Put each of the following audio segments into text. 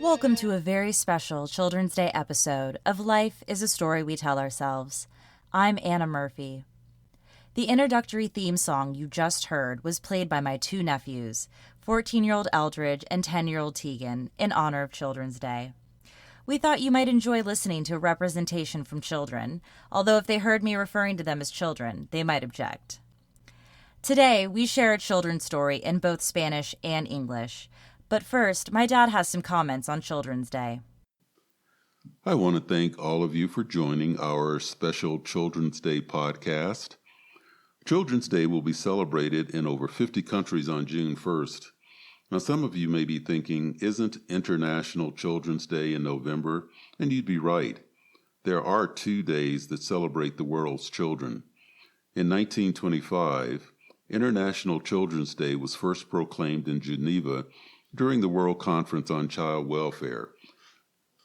Welcome to a very special Children's Day episode of Life is a Story We Tell Ourselves. I'm Anna Murphy. The introductory theme song you just heard was played by my two nephews, 14-year-old Eldridge and 10-year-old Teigan, in honor of Children's Day. We thought you might enjoy listening to a representation from children, although if they heard me referring to them as children, they might object. Today, we share a children's story in both Spanish and English. But first, my dad has some comments on Children's Day. I want to thank all of you for joining our special Children's Day podcast. Children's Day will be celebrated in over 50 countries on June 1st. Now, some of you may be thinking, isn't International Children's Day in November? And you'd be right. There are 2 days that celebrate the world's children. In 1925, International Children's Day was first proclaimed in Geneva during the World Conference on Child Welfare.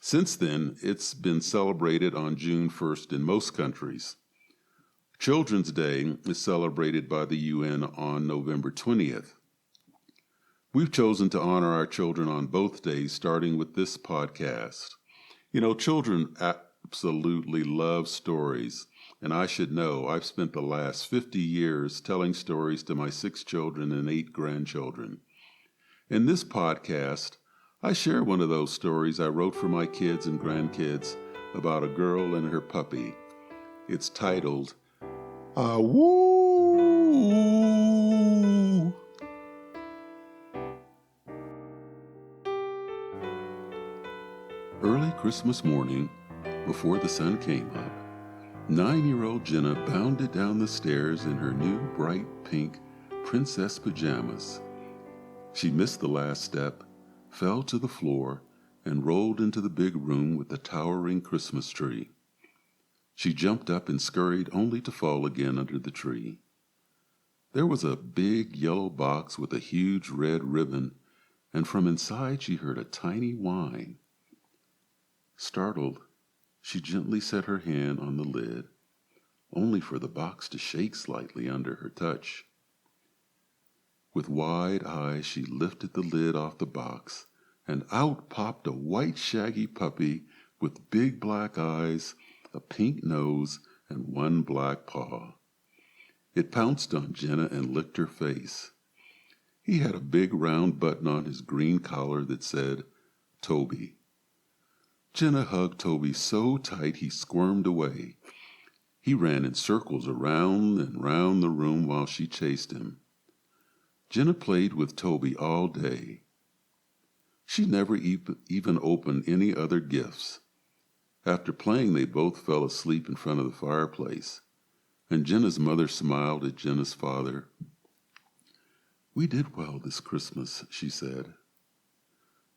Since then, it's been celebrated on June 1st in most countries. Children's Day is celebrated by the UN on November 20th. We've chosen to honor our children on both days, starting with this podcast. You know, children absolutely love stories, and I should know I've spent the last 50 years telling stories to my 6 children and 8 grandchildren. In this podcast, I share one of those stories I wrote for my kids and grandkids about a girl and her puppy. It's titled, Woo! Early Christmas morning, before the sun came up, 9-year-old Jenna bounded down the stairs in her new bright pink princess pajamas. She missed the last step, fell to the floor, and rolled into the big room with the towering Christmas tree. She jumped up and scurried only to fall again under the tree. There was a big yellow box with a huge red ribbon, and from inside she heard a tiny whine. Startled, she gently set her hand on the lid, only for the box to shake slightly under her touch. With wide eyes, she lifted the lid off the box, and out popped a white shaggy puppy with big black eyes, a pink nose, and one black paw. It pounced on Jenna and licked her face. He had a big round button on his green collar that said, Toby. Jenna hugged Toby so tight he squirmed away. He ran in circles around and round the room while she chased him. Jenna played with Toby all day. She never even opened any other gifts. After playing, they both fell asleep in front of the fireplace, and Jenna's mother smiled at Jenna's father. We did well this Christmas, she said.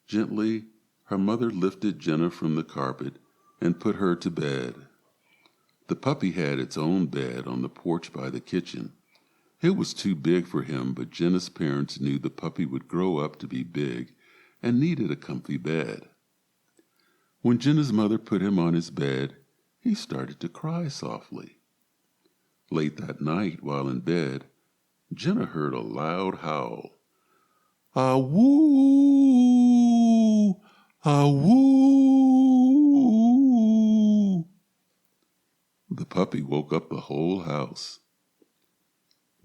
Gently, her mother lifted Jenna from the carpet and put her to bed. The puppy had its own bed on the porch by the kitchen. It was too big for him, but Jenna's parents knew the puppy would grow up to be big and needed a comfy bed. When Jenna's mother put him on his bed, he started to cry softly. Late that night, while in bed, Jenna heard a loud howl. Ah-woo! Ah-woo! The puppy woke up the whole house.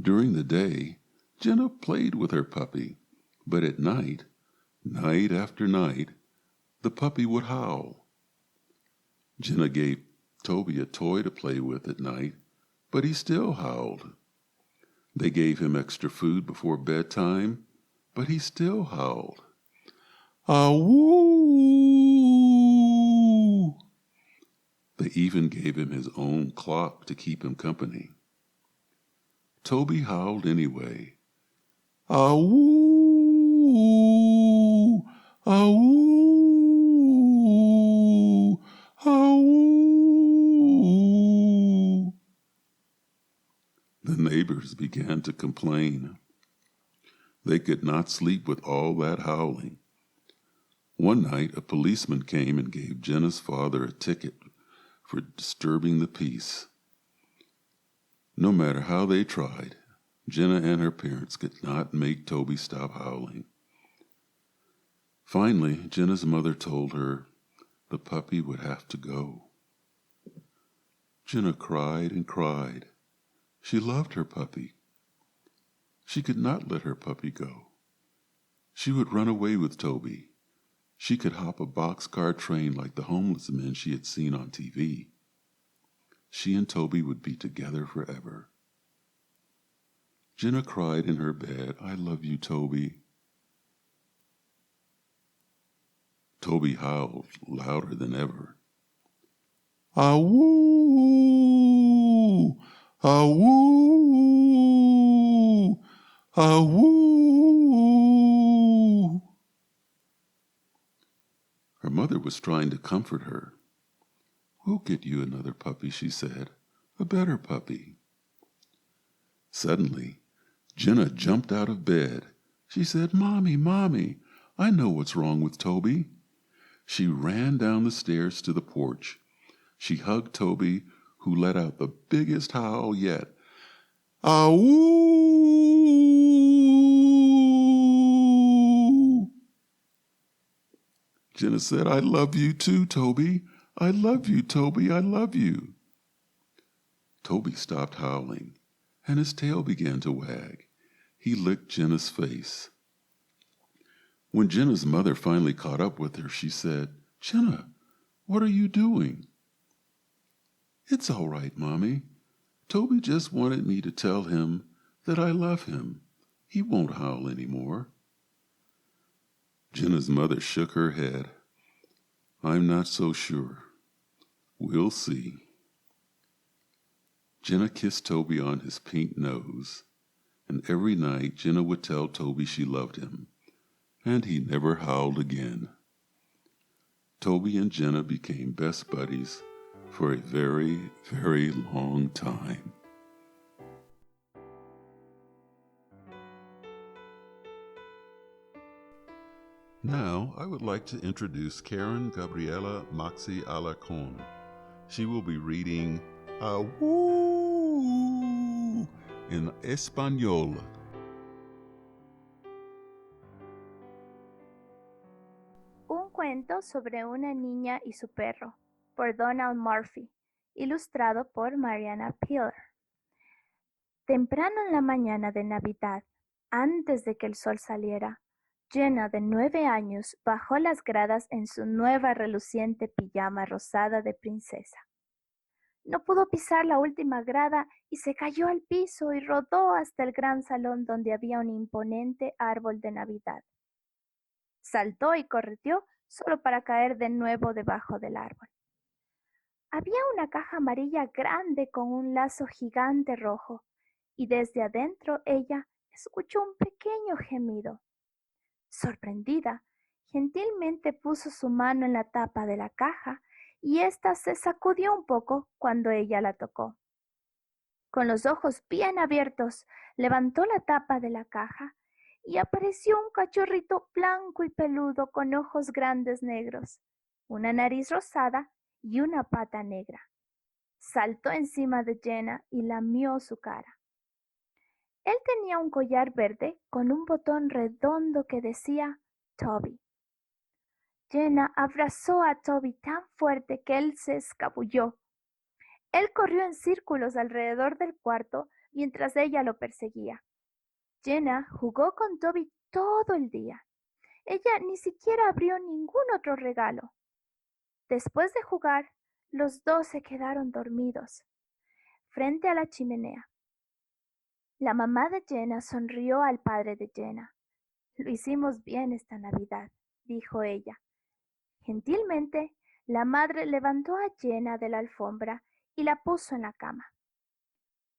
During the day, Jenna played with her puppy, but at night, night after night, the puppy would howl. Jenna gave Toby a toy to play with at night, but he still howled. They gave him extra food before bedtime, but he still howled. Ah-woo! They even gave him his own clock to keep him company. Toby howled anyway. Ah-woo! Ah-woo! Ah-woo! The neighbors began to complain. They could not sleep with all that howling. One night, a policeman came and gave Jenna's father a ticket for disturbing the peace. No matter how they tried, Jenna and her parents could not make Toby stop howling. Finally, Jenna's mother told her the puppy would have to go. Jenna cried and cried. She loved her puppy. She could not let her puppy go. She would run away with Toby. She could hop a boxcar train like the homeless men she had seen on TV. She and Toby would be together forever. Jenna cried in her bed, I love you, Toby. Toby howled louder than ever. Ah-woo! Ah-woo! Ah-woo! Her mother was trying to comfort her. We'll get you another puppy, she said. A better puppy. Suddenly, Jenna jumped out of bed. She said, Mommy, Mommy, I know what's wrong with Toby. She ran down the stairs to the porch. She hugged Toby, who let out the biggest howl yet. Ah-woo! Jenna said, I love you too, Toby. I love you, Toby. I love you. Toby stopped howling, and his tail began to wag. He licked Jenna's face. When Jenna's mother finally caught up with her, she said, Jenna, what are you doing? It's all right, Mommy. Toby just wanted me to tell him that I love him. He won't howl anymore. Jenna's mother shook her head. I'm not so sure. We'll see. Jenna kissed Toby on his pink nose, and every night Jenna would tell Toby she loved him, and he never howled again. Toby and Jenna became best buddies for a very, very long time. Now, I would like to introduce Karen Gabriela Maxi Alarcón. She will be reading Awoo in Español. Un cuento sobre una niña y su perro, por Donald Murphy, ilustrado por Mariana Peeler. Temprano en la mañana de Navidad, antes de que el sol saliera, Jenna, de 9 años, bajó las gradas en su nueva reluciente pijama rosada de princesa. No pudo pisar la última grada y se cayó al piso y rodó hasta el gran salón donde había un imponente árbol de Navidad. Saltó y correteó solo para caer de nuevo debajo del árbol. Había una caja amarilla grande con un lazo gigante rojo, y desde adentro ella escuchó un pequeño gemido. Sorprendida, gentilmente puso su mano en la tapa de la caja y ésta se sacudió un poco cuando ella la tocó. Con los ojos bien abiertos, levantó la tapa de la caja y apareció un cachorrito blanco y peludo con ojos grandes negros, una nariz rosada y una pata negra. Saltó encima de Jenna y lamió su cara. Él tenía un collar verde con un botón redondo que decía Toby. Jenna abrazó a Toby tan fuerte que él se escabulló. Él corrió en círculos alrededor del cuarto mientras ella lo perseguía. Jenna jugó con Toby todo el día. Ella ni siquiera abrió ningún otro regalo. Después de jugar, los dos se quedaron dormidos, frente a la chimenea. La mamá de Jenna sonrió al padre de Jenna. Lo hicimos bien esta Navidad, dijo ella. Gentilmente, la madre levantó a Jenna de la alfombra y la puso en la cama.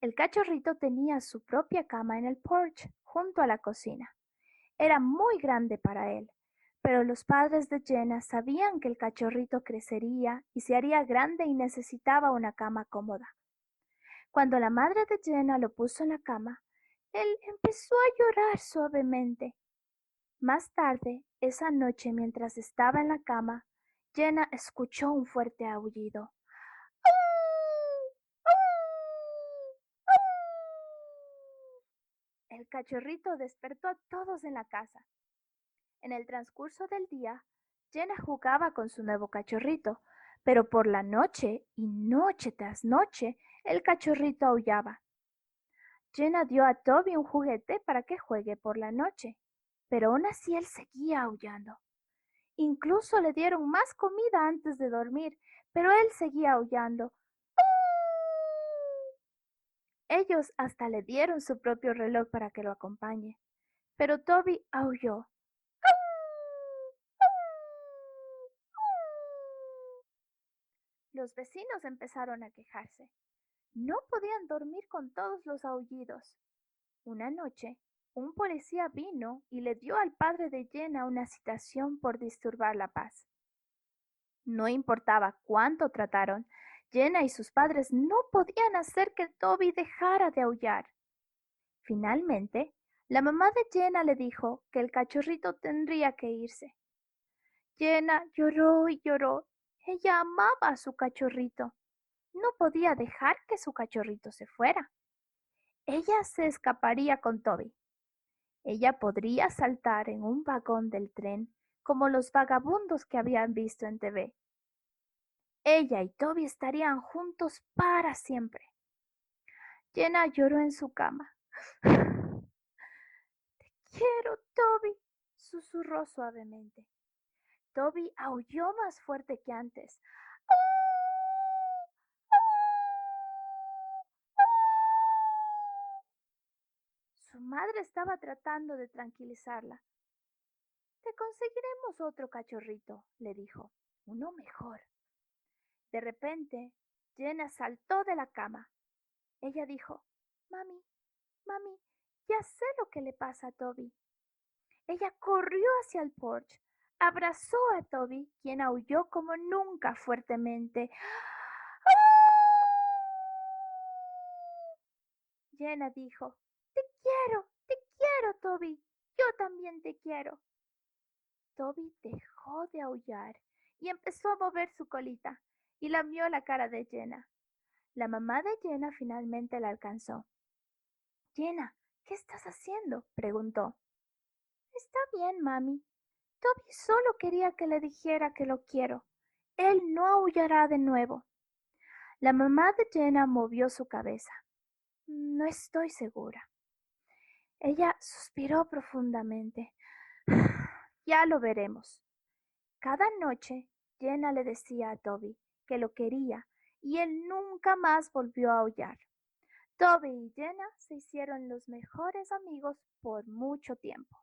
El cachorrito tenía su propia cama en el porche, junto a la cocina. Era muy grande para él, pero los padres de Jenna sabían que el cachorrito crecería y se haría grande y necesitaba una cama cómoda. Cuando la madre de Jenna lo puso en la cama, él empezó a llorar suavemente. Más tarde, esa noche, mientras estaba en la cama, Jenna escuchó un fuerte aullido. El cachorrito despertó a todos en la casa. En el transcurso del día, Jenna jugaba con su nuevo cachorrito, pero por la noche y noche tras noche, el cachorrito aullaba. Jenna dio a Toby un juguete para que juegue por la noche, pero aún así él seguía aullando. Incluso le dieron más comida antes de dormir, pero él seguía aullando. Ellos hasta le dieron su propio reloj para que lo acompañe, pero Toby aulló. Los vecinos empezaron a quejarse. No podían dormir con todos los aullidos. Una noche, un policía vino y le dio al padre de Jenna una citación por disturbar la paz. No importaba cuánto trataron, Jenna y sus padres no podían hacer que Toby dejara de aullar. Finalmente, la mamá de Jenna le dijo que el cachorrito tendría que irse. Jenna lloró y lloró. Ella amaba a su cachorrito. No podía dejar que su cachorrito se fuera. Ella se escaparía con Toby. Ella podría saltar en un vagón del tren como los vagabundos que habían visto en TV. Ella y Toby estarían juntos para siempre. Jenna lloró en su cama. Te quiero, Toby, susurró suavemente. Toby aulló más fuerte que antes. Su madre estaba tratando de tranquilizarla. Te conseguiremos otro cachorrito, le dijo, uno mejor. De repente, Jenna saltó de la cama. Ella dijo, Mami, mami, ya sé lo que le pasa a Toby. Ella corrió hacia el porche, abrazó a Toby, quien aulló como nunca fuertemente. Jenna dijo, te quiero, Toby. Yo también te quiero. Toby dejó de aullar y empezó a mover su colita y lamió la cara de Jenna. La mamá de Jenna finalmente la alcanzó. Jenna, ¿qué estás haciendo?, preguntó. Está bien, mami. Toby solo quería que le dijera que lo quiero. Él no aullará de nuevo. La mamá de Jenna movió su cabeza. No estoy segura. Ella suspiró profundamente. Ya lo veremos. Cada noche, Jenna le decía a Toby que lo quería y él nunca más volvió a aullar. Toby y Jenna se hicieron los mejores amigos por mucho tiempo.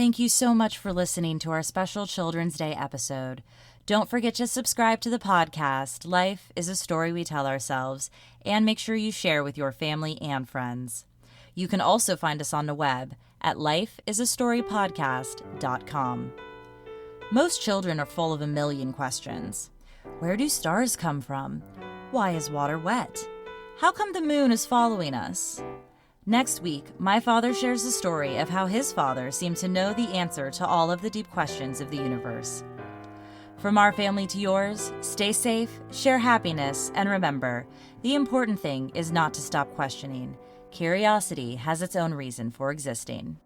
Thank you so much for listening to our special Children's Day episode. Don't forget to subscribe to the podcast, Life is a Story We Tell Ourselves, and make sure you share with your family and friends. You can also find us on the web at lifeisastorypodcast.com. Most children are full of a million questions. Where do stars come from? Why is water wet? How come the moon is following us? Next week, my father shares the story of how his father seemed to know the answer to all of the deep questions of the universe. From our family to yours, stay safe, share happiness, and remember, the important thing is not to stop questioning. Curiosity has its own reason for existing.